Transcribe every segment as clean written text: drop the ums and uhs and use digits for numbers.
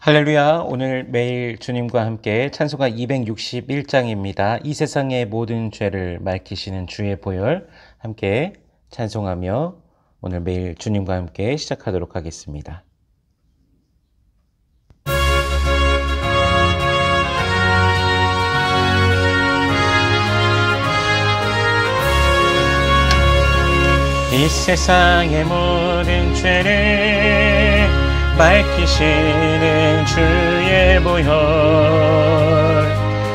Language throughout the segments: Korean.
할렐루야. 오늘 매일 주님과 함께 찬송가 261장입니다. 이 세상의 모든 죄를 맑히시는 주의 보혈 함께 찬송하며 오늘 매일 주님과 함께 시작하도록 하겠습니다. 이 세상의 모든 죄를 밝히시는 주의 보혈,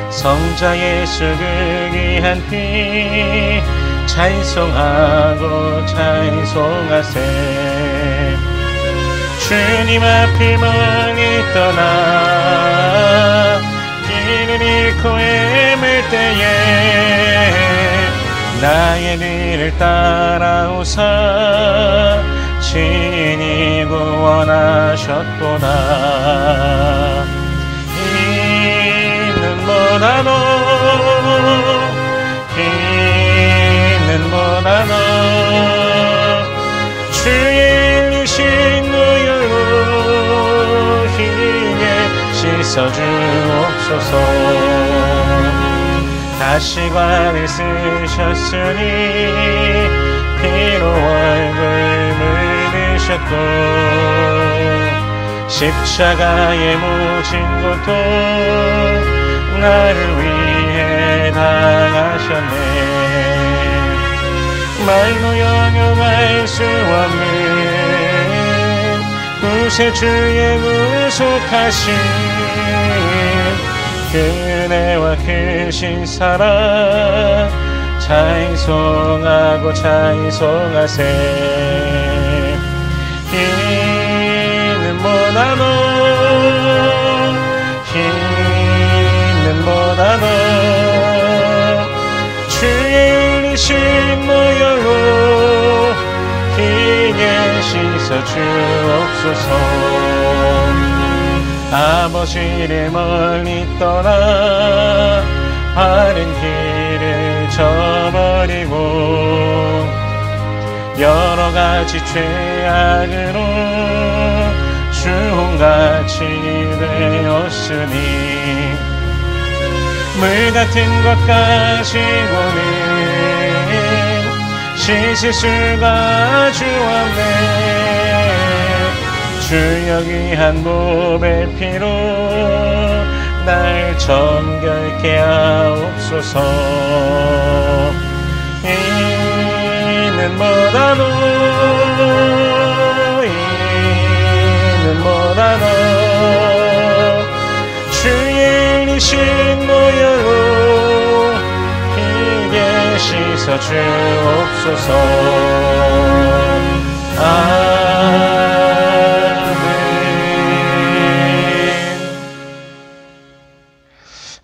성자 예수 그 귀한 피 찬송하고 찬송하세. 주님 앞을 멀리 떠나 길을 잃고 헤맬 때에 나의 길을 따라오사 친히 구원하셨도다. 이는 뭐다노 이는 뭐다노 주의 일리신 무혈로 희게 씻어주옵소서. 다시관을 쓰셨으니 피로 얼굴 물으셨고 십자가에 묻힌 것도 나를 위해 당하셨네. 말로 형용할 수 없는 구세주의 구속하신 그네와 크신 사랑 찬송하고 찬송하세. 이는 뭐다노 이는 뭐다노 주의 일리신 무혈로 희게 씻어주옵소서. 아버지를 멀리 떠나 바른 길을 저버리고 여러가지 죄악으로 주홍같이 되었으니 물같은 것 가지고는 씻을 수가 주었네. 주여 귀한 몸의 피로 날 정결케 하옵소서. 이는 뭐다노 이는 뭐다노 주의 일리신 무혈로 희게 씻어주옵소서.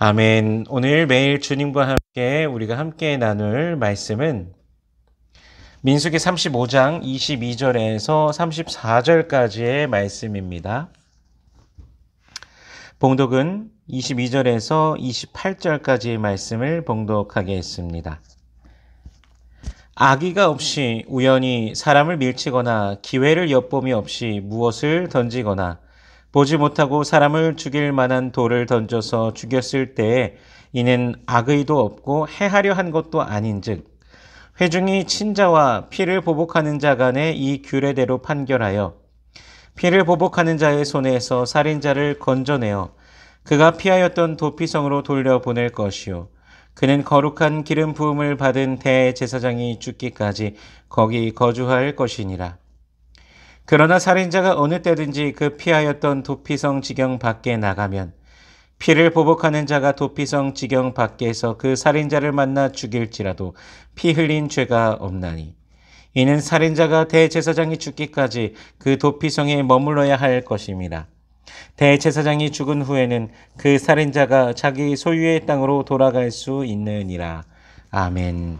아멘. 오늘 매일 주님과 함께 우리가 함께 나눌 말씀은 민수기 35장 22절에서 34절까지의 말씀입니다. 봉독은 22절에서 28절까지의 말씀을 봉독하겠습니다. 악의가 없이 우연히 사람을 밀치거나 기회를 엿봄이 없이 무엇을 던지거나 보지 못하고 사람을 죽일 만한 돌을 던져서 죽였을 때에 이는 악의도 없고 해하려 한 것도 아닌즉 회중이 친자와 피를 보복하는 자 간에 이 규례대로 판결하여 피를 보복하는 자의 손에서 살인자를 건져내어 그가 피하였던 도피성으로 돌려보낼 것이요 그는 거룩한 기름 부음을 받은 대제사장이 죽기까지 거기 거주할 것이니라. 그러나 살인자가 어느 때든지 그 피하였던 도피성 지경 밖에 나가면 피를 보복하는 자가 도피성 지경 밖에서 그 살인자를 만나 죽일지라도 피 흘린 죄가 없나니 이는 살인자가 대제사장이 죽기까지 그 도피성에 머물러야 할 것임이라. 대제사장이 죽은 후에는 그 살인자가 자기 소유의 땅으로 돌아갈 수 있느니라. 아멘.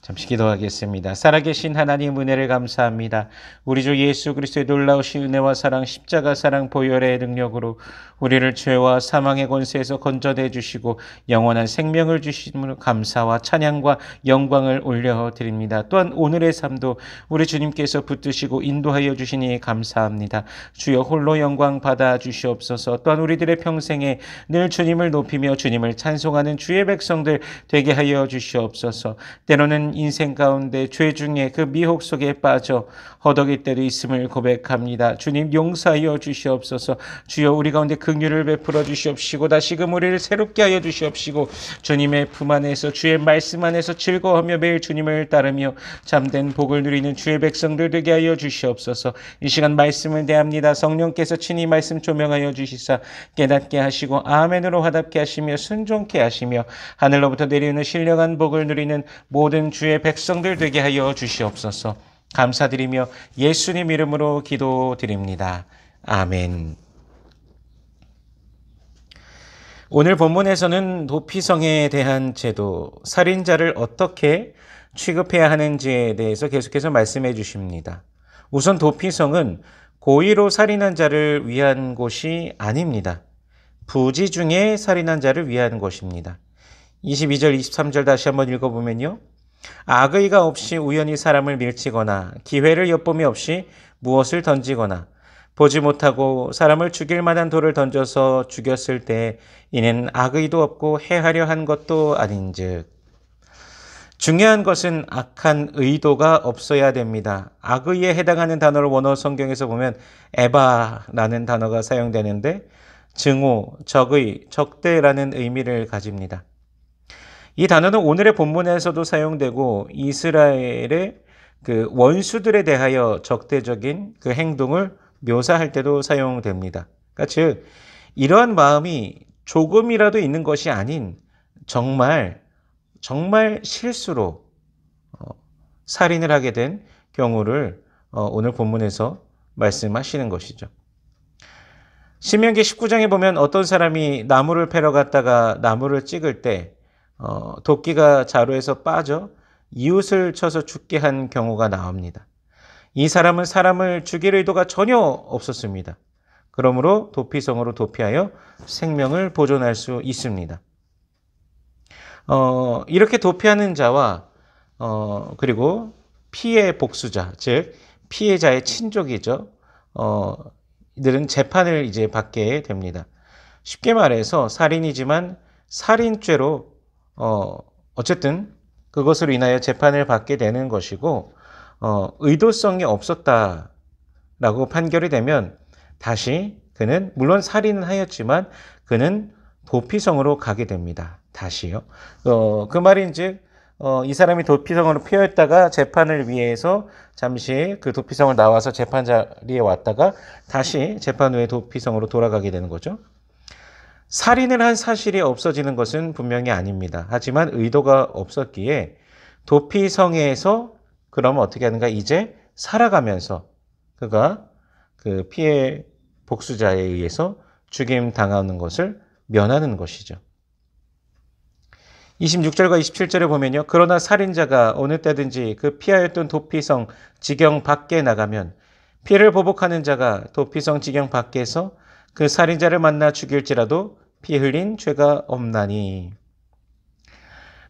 잠시 기도하겠습니다. 살아계신 하나님 은혜를 감사합니다. 우리 주 예수 그리스도의 놀라우신 은혜와 사랑, 십자가 사랑 보혈의 능력으로 우리를 죄와 사망의 권세에서 건져내 주시고 영원한 생명을 주심으로 감사와 찬양과 영광을 올려드립니다. 또한 오늘의 삶도 우리 주님께서 붙드시고 인도하여 주시니 감사합니다. 주여 홀로 영광 받아 주시옵소서. 또한 우리들의 평생에 늘 주님을 높이며 주님을 찬송하는 주의 백성들 되게 하여 주시옵소서. 때로는 인생 가운데 죄 중에 그 미혹 속에 빠져 허덕일 때도 있음을 고백합니다. 주님 용서하여 주시옵소서. 주여 우리 가운데 긍휼을 베풀어 주시옵시고 다시금 우리를 새롭게 하여 주시옵시고 주님의 품 안에서 주의 말씀 안에서 즐거워하며 매일 주님을 따르며 참된 복을 누리는 주의 백성들 되게 하여 주시옵소서. 이 시간 말씀을 대합니다. 성령께서 친히 말씀 조명하여 주시사 깨닫게 하시고 아멘으로 화답게 하시며 순종케 하시며 하늘로부터 내리는 신령한 복을 누리는 모든 주의 백성들 되게 하여 주시옵소서. 감사드리며 예수님 이름으로 기도드립니다. 아멘. 오늘 본문에서는 도피성에 대한 제도, 살인자를 어떻게 취급해야 하는지에 대해서 계속해서 말씀해 주십니다. 우선 도피성은 고의로 살인한 자를 위한 곳이 아닙니다. 부지 중에 살인한 자를 위한 곳입니다. 22절, 23절 다시 한번 읽어보면요. 악의가 없이 우연히 사람을 밀치거나 기회를 엿봄이 없이 무엇을 던지거나 보지 못하고 사람을 죽일 만한 돌을 던져서 죽였을 때 이는 악의도 없고 해하려 한 것도 아닌즉. 중요한 것은 악한 의도가 없어야 됩니다. 악의에 해당하는 단어를 원어 성경에서 보면 에바라는 단어가 사용되는데 증오, 적의, 적대라는 의미를 가집니다. 이 단어는 오늘의 본문에서도 사용되고 이스라엘의 그 원수들에 대하여 적대적인 그 행동을 묘사할 때도 사용됩니다. 그러니까 즉 이러한 마음이 조금이라도 있는 것이 아닌 정말 실수로 살인을 하게 된 경우를 오늘 본문에서 말씀하시는 것이죠. 신명기 19장에 보면 어떤 사람이 나무를 패러 갔다가 나무를 찍을 때 도끼가 자루에서 빠져 이웃을 쳐서 죽게 한 경우가 나옵니다. 이 사람은 사람을 죽일 의도가 전혀 없었습니다. 그러므로 도피성으로 도피하여 생명을 보존할 수 있습니다. 이렇게 도피하는 자와 그리고 피해 복수자, 즉 피해자의 친족이죠. 이들은 재판을 이제 받게 됩니다. 쉽게 말해서 살인이지만 살인죄로 어쨌든 그것으로 인하여 재판을 받게 되는 것이고 의도성이 없었다라고 판결이 되면 다시 그는 물론 살인은 하였지만 그는 도피성으로 가게 됩니다. 다시요. 그 말인즉 이 사람이 도피성으로 피었다가 재판을 위해서 잠시 그 도피성을 나와서 재판 자리에 왔다가 다시 재판 후에 도피성으로 돌아가게 되는 거죠. 살인을 한 사실이 없어지는 것은 분명히 아닙니다. 하지만 의도가 없었기에 도피성에서 그러면 어떻게 하는가? 이제 살아가면서 그가 그 피해 복수자에 의해서 죽임 당하는 것을 면하는 것이죠. 26절과 27절에 보면요. 그러나 살인자가 어느 때든지 그 피하였던 도피성 지경 밖에 나가면 피해를 보복하는 자가 도피성 지경 밖에서 그 살인자를 만나 죽일지라도 피 흘린 죄가 없나니.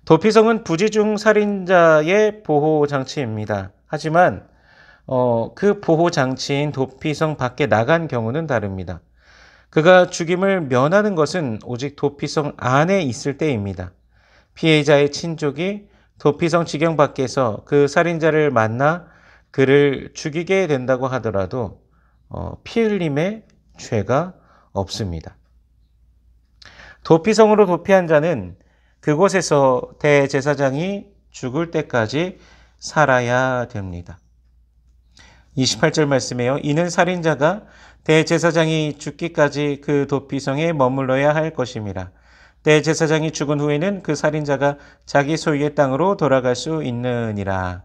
도피성은 부지 중 살인자의 보호장치입니다. 하지만 그 보호장치인 도피성 밖에 나간 경우는 다릅니다. 그가 죽임을 면하는 것은 오직 도피성 안에 있을 때입니다. 피해자의 친족이 도피성 지경 밖에서 그 살인자를 만나 그를 죽이게 된다고 하더라도 피 흘림의 죄가 없습니다. 도피성으로 도피한 자는 그곳에서 대제사장이 죽을 때까지 살아야 됩니다. 28절 말씀에요. 이는 살인자가 대제사장이 죽기까지 그 도피성에 머물러야 할 것임이라. 대제사장이 죽은 후에는 그 살인자가 자기 소유의 땅으로 돌아갈 수 있느니라.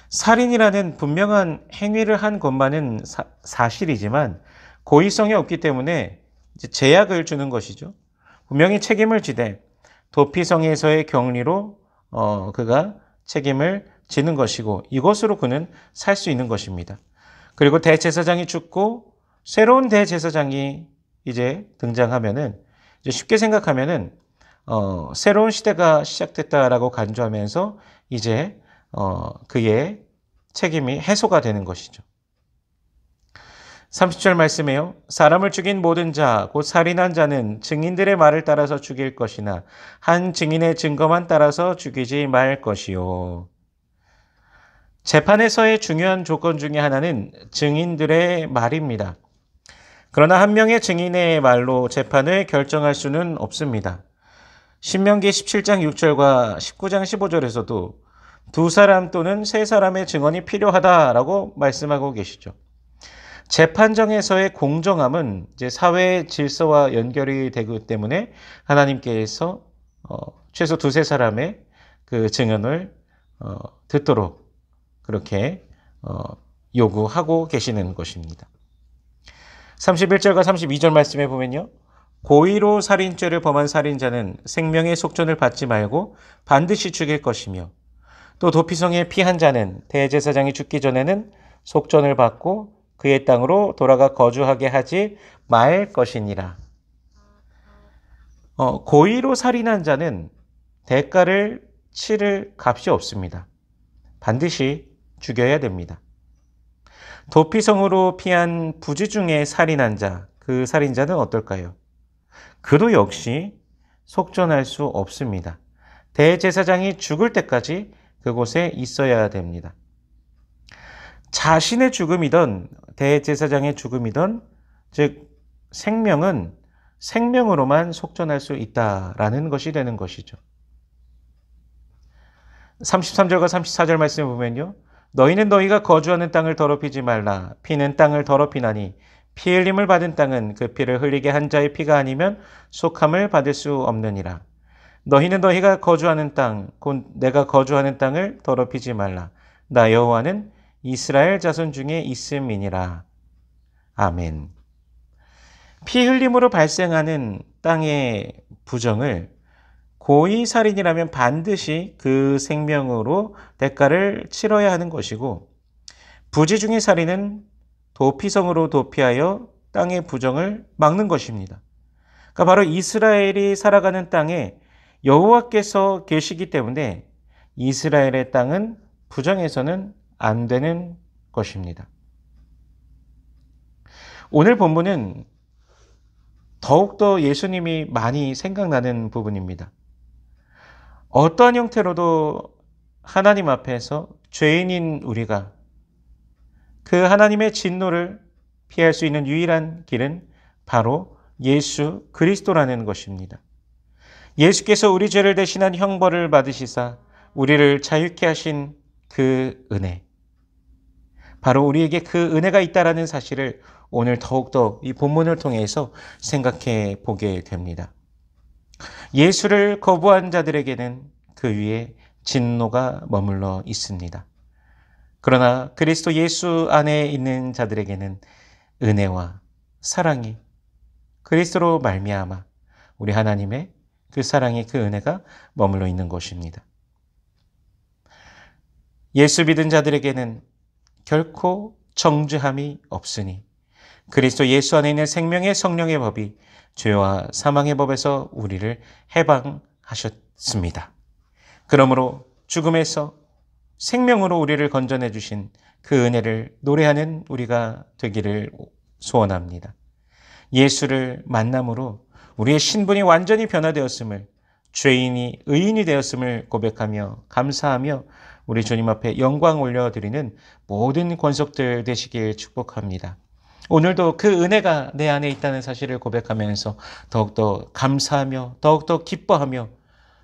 살인이라는 분명한 행위를 한 것만은 사실이지만 고의성이 없기 때문에 이제 제약을 주는 것이죠. 분명히 책임을 지되 도피성에서의 격리로 그가 책임을 지는 것이고 이것으로 그는 살 수 있는 것입니다. 그리고 대제사장이 죽고 새로운 대제사장이 이제 등장하면은 이제 쉽게 생각하면은 새로운 시대가 시작됐다라고 간주하면서 이제 그의 책임이 해소가 되는 것이죠. 30절 말씀에요. 사람을 죽인 모든 자, 곧 살인한 자는 증인들의 말을 따라서 죽일 것이나 한 증인의 증거만 따라서 죽이지 말 것이요. 재판에서의 중요한 조건 중에 하나는 증인들의 말입니다. 그러나 한 명의 증인의 말로 재판을 결정할 수는 없습니다. 신명기 17장 6절과 19장 15절에서도 두 사람 또는 세 사람의 증언이 필요하다라고 말씀하고 계시죠. 재판정에서의 공정함은 이제 사회의 질서와 연결이 되기 때문에 하나님께서 최소 두세 사람의 그 증언을 듣도록 그렇게 요구하고 계시는 것입니다. 31절과 32절 말씀에 보면요. 고의로 살인죄를 범한 살인자는 생명의 속전을 받지 말고 반드시 죽일 것이며 또 도피성에 피한 자는 대제사장이 죽기 전에는 속전을 받고 그의 땅으로 돌아가 거주하게 하지 말 것이니라. 고의로 살인한 자는 대가를 치를 값이 없습니다. 반드시 죽여야 됩니다. 도피성으로 피한 부지중에 살인한 자, 그 살인자는 어떨까요? 그도 역시 속전할 수 없습니다. 대제사장이 죽을 때까지 그곳에 있어야 됩니다. 자신의 죽음이든 대제사장의 죽음이든 즉 생명은 생명으로만 속전할 수 있다라는 것이 되는 것이죠. 33절과 34절 말씀을 보면요. 너희는 너희가 거주하는 땅을 더럽히지 말라. 피는 땅을 더럽히나니 피 흘림을 받은 땅은 그 피를 흘리게 한 자의 피가 아니면 속함을 받을 수 없느니라. 너희는 너희가 거주하는 땅, 곧 내가 거주하는 땅을 더럽히지 말라. 나 여호와는 이스라엘 자손 중에 있음이니라. 아멘. 피 흘림으로 발생하는 땅의 부정을 고의 살인이라면 반드시 그 생명으로 대가를 치러야 하는 것이고 부지중의 살인은 도피성으로 도피하여 땅의 부정을 막는 것입니다. 그러니까 바로 이스라엘이 살아가는 땅에 여호와께서 계시기 때문에 이스라엘의 땅은 부정해서는 안 되는 것입니다. 오늘 본문은 더욱더 예수님이 많이 생각나는 부분입니다. 어떠한 형태로도 하나님 앞에서 죄인인 우리가 그 하나님의 진노를 피할 수 있는 유일한 길은 바로 예수 그리스도라는 것입니다. 예수께서 우리 죄를 대신한 형벌을 받으시사 우리를 자유케 하신 그 은혜, 바로 우리에게 그 은혜가 있다라는 사실을 오늘 더욱더 이 본문을 통해서 생각해 보게 됩니다. 예수를 거부한 자들에게는 그 위에 진노가 머물러 있습니다. 그러나 그리스도 예수 안에 있는 자들에게는 은혜와 사랑이 그리스도로 말미암아 우리 하나님의 그 사랑이 그 은혜가 머물러 있는 것입니다. 예수 믿은 자들에게는 결코 정죄함이 없으니 그리스도 예수 안에 있는 생명의 성령의 법이 죄와 사망의 법에서 우리를 해방하셨습니다. 그러므로 죽음에서 생명으로 우리를 건져내 주신 그 은혜를 노래하는 우리가 되기를 소원합니다. 예수를 만남으로 우리의 신분이 완전히 변화되었음을, 죄인이 의인이 되었음을 고백하며 감사하며 우리 주님 앞에 영광 올려드리는 모든 권속들 되시길 축복합니다. 오늘도 그 은혜가 내 안에 있다는 사실을 고백하면서 더욱더 감사하며 더욱더 기뻐하며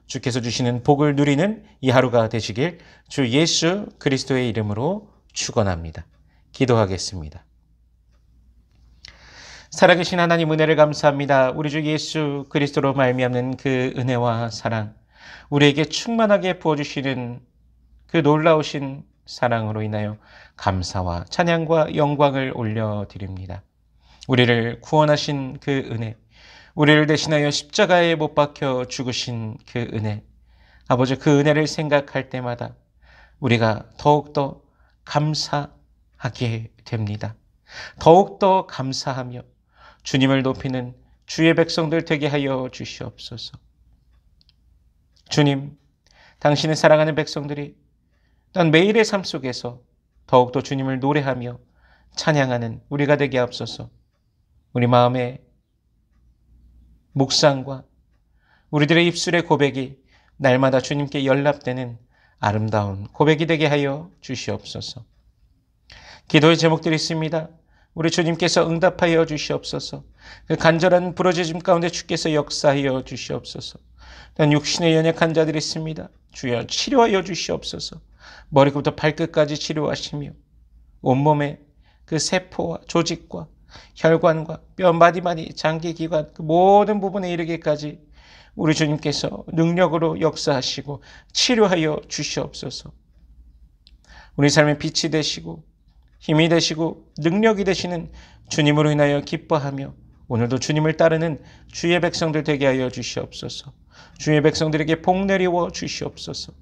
주께서 주시는 복을 누리는 이 하루가 되시길 주 예수 그리스도의 이름으로 축원합니다. 기도하겠습니다. 살아계신 하나님 은혜를 감사합니다. 우리 주 예수 그리스도로 말미암는 그 은혜와 사랑, 우리에게 충만하게 부어주시는 그 놀라우신 사랑으로 인하여 감사와 찬양과 영광을 올려드립니다. 우리를 구원하신 그 은혜, 우리를 대신하여 십자가에 못 박혀 죽으신 그 은혜, 아버지 그 은혜를 생각할 때마다 우리가 더욱더 감사하게 됩니다. 더욱더 감사하며 주님을 높이는 주의 백성들 되게 하여 주시옵소서. 주님, 당신의 사랑하는 백성들이 난 매일의 삶 속에서 더욱더 주님을 노래하며 찬양하는 우리가 되게 하옵소서. 우리 마음의 묵상과 우리들의 입술의 고백이 날마다 주님께 연락되는 아름다운 고백이 되게 하여 주시옵소서. 기도의 제목들이 있습니다. 우리 주님께서 응답하여 주시옵소서. 그 간절한 부르짖음 가운데 주께서 역사하여 주시옵소서. 난 육신의 연약한 자들이 있습니다. 주여 치료하여 주시옵소서. 머리부터 발끝까지 치료하시며 온몸의 그 세포와 조직과 혈관과 뼈 마디마디 장기기관 그 모든 부분에 이르기까지 우리 주님께서 능력으로 역사하시고 치료하여 주시옵소서. 우리 삶의 빛이 되시고 힘이 되시고 능력이 되시는 주님으로 인하여 기뻐하며 오늘도 주님을 따르는 주의 백성들 되게 하여 주시옵소서. 주의 백성들에게 복 내리워 주시옵소서.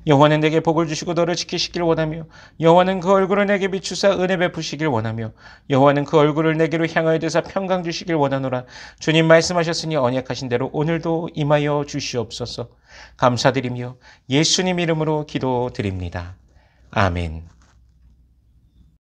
여호와는 내게 복을 주시고 너를 지키시길 원하며 여호와는 그 얼굴을 내게 비추사 은혜 베푸시길 원하며 여호와는 그 얼굴을 내게로 향하여 드사 평강 주시길 원하노라. 주님 말씀하셨으니 언약하신 대로 오늘도 임하여 주시옵소서. 감사드리며 예수님 이름으로 기도드립니다. 아멘.